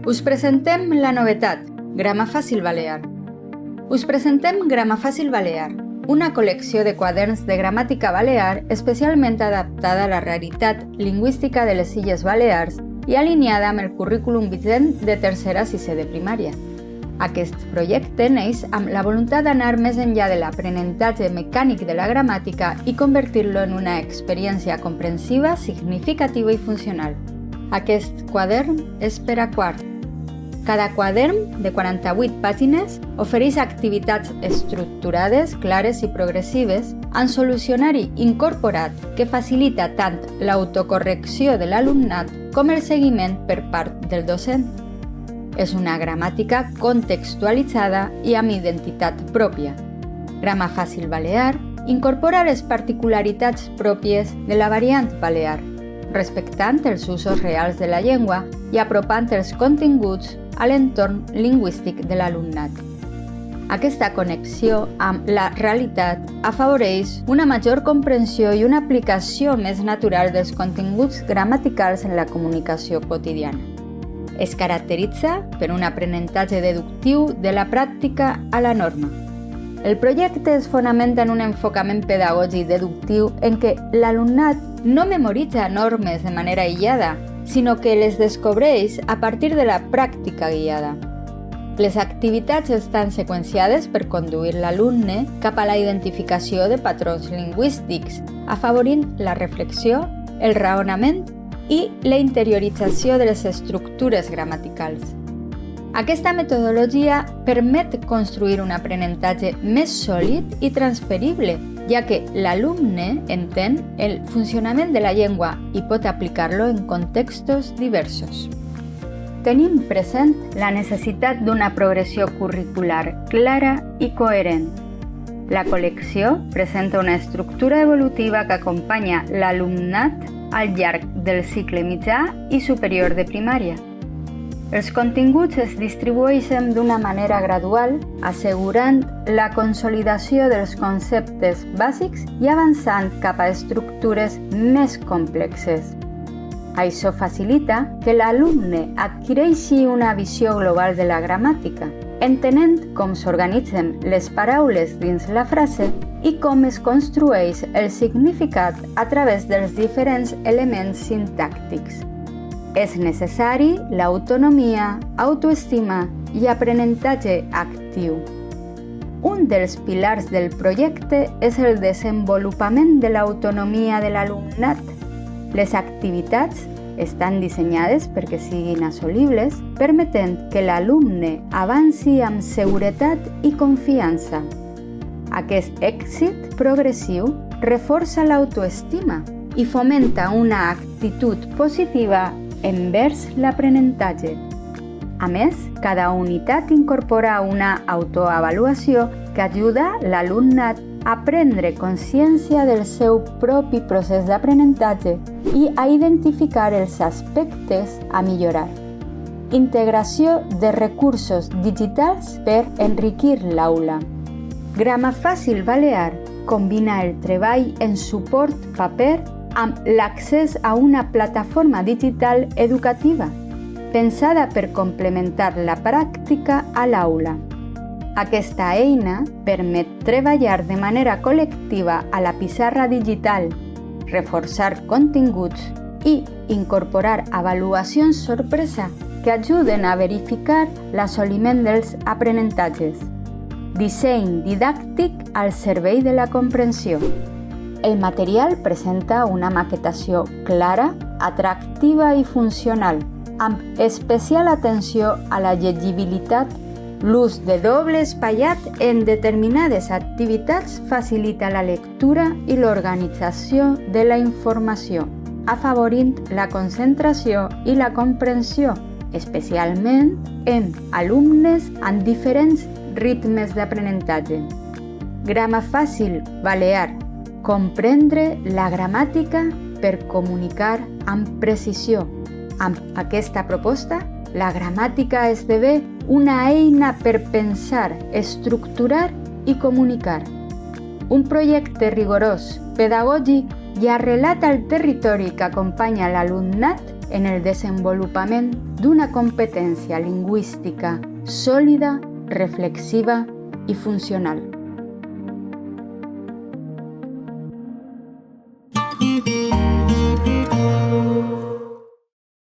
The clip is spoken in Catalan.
Us presentem la novetat, Grama Fàcil Balear. Us presentem Grama Fàcil Balear, una col·lecció de quaderns de gramàtica balear especialment adaptada a la realitat lingüística de les Illes Balears i alineada amb el currículum vigent de tercera a sisè de primària. Aquest projecte neix amb la voluntat d'anar més enllà de l'aprenentatge mecànic de la gramàtica i convertir-lo en una experiència comprensiva, significativa i funcional. Aquest quadern és per a quart. Cada quadern, de 48 pàgines, ofereix activitats estructurades, clares i progressives amb solucionari incorporat que facilita tant l'autocorrecció de l'alumnat com el seguiment per part del docent. És una gramàtica contextualitzada i amb identitat pròpia. Grama Fàcil Balear incorpora les particularitats pròpies de la variant balear, respectant els usos reals de la llengua i apropant els continguts a l'entorn lingüístic de l'alumnat. Aquesta connexió amb la realitat afavoreix una major comprensió i una aplicació més natural dels continguts gramaticals en la comunicació quotidiana. Es caracteritza per un aprenentatge deductiu de la pràctica a la norma. El projecte es fonamenta en un enfocament pedagògic deductiu en què l'alumnat no memoritza normes de manera aïllada, sinó que les descobreix a partir de la pràctica guiada. Les activitats estan seqüenciades per conduir l'alumne cap a la identificació de patrons lingüístics, afavorint la reflexió, el raonament i la interiorització de les estructures gramaticals. Aquesta metodologia permet construir un aprenentatge més sòlid i transferible, ja que l'alumne entén el funcionament de la llengua i pot aplicar-lo en contextos diversos. Tenim present la necessitat d'una progressió curricular clara i coherent. La col·lecció presenta una estructura evolutiva que acompanya l'alumnat al llarg del cicle mitjà i superior de primària. Els continguts es distribueixen d'una manera gradual, assegurant la consolidació dels conceptes bàsics i avançant cap a estructures més complexes. Això facilita que l'alumne adquireixi una visió global de la gramàtica, entenent com s'organitzen les paraules dins la frase i com es construeix el significat a través dels diferents elements sintàctics. És necessari l'autonomia, autoestima i aprenentatge actiu. Un dels pilars del projecte és el desenvolupament de l'autonomia de l'alumnat. Les activitats estan dissenyades perquè siguin assolibles, permetent que l'alumne avanci amb seguretat i confiança. Aquest èxit progressiu reforça l'autoestima i fomenta una actitud positiva envers l'aprenentatge. A més, cada unitat incorpora una autoavaluació que ajuda l'alumnat a prendre consciència del seu propi procés d'aprenentatge i a identificar els aspectes a millorar. Integració de recursos digitals per enriquir l'aula. Grama Fàcil Balear combina el treball en suport paper amb l'accés a una plataforma digital educativa, pensada per complementar la pràctica a l'aula. Aquesta eina permet treballar de manera col·lectiva a la pissarra digital, reforçar continguts i incorporar avaluacions sorpresa que ajuden a verificar l'assoliment dels aprenentatges. Disseny didàctic al servei de la comprensió. El material presenta una maquetació clara, atractiva i funcional, amb especial atenció a la llegibilitat. L'ús de doble espatllat en determinades activitats facilita la lectura i l'organització de la informació, afavorint la concentració i la comprensió, especialment en alumnes amb diferents ritmes d'aprenentatge. Grama Fàcil Balear. Comprendre la gramàtica per comunicar amb precisió. Amb aquesta proposta, la gramàtica esdevé una eina per pensar, estructurar i comunicar. Un projecte rigorós, pedagògic i arrelat al territori que acompanya l'alumnat en el desenvolupament d'una competència lingüística sòlida, reflexiva i funcional.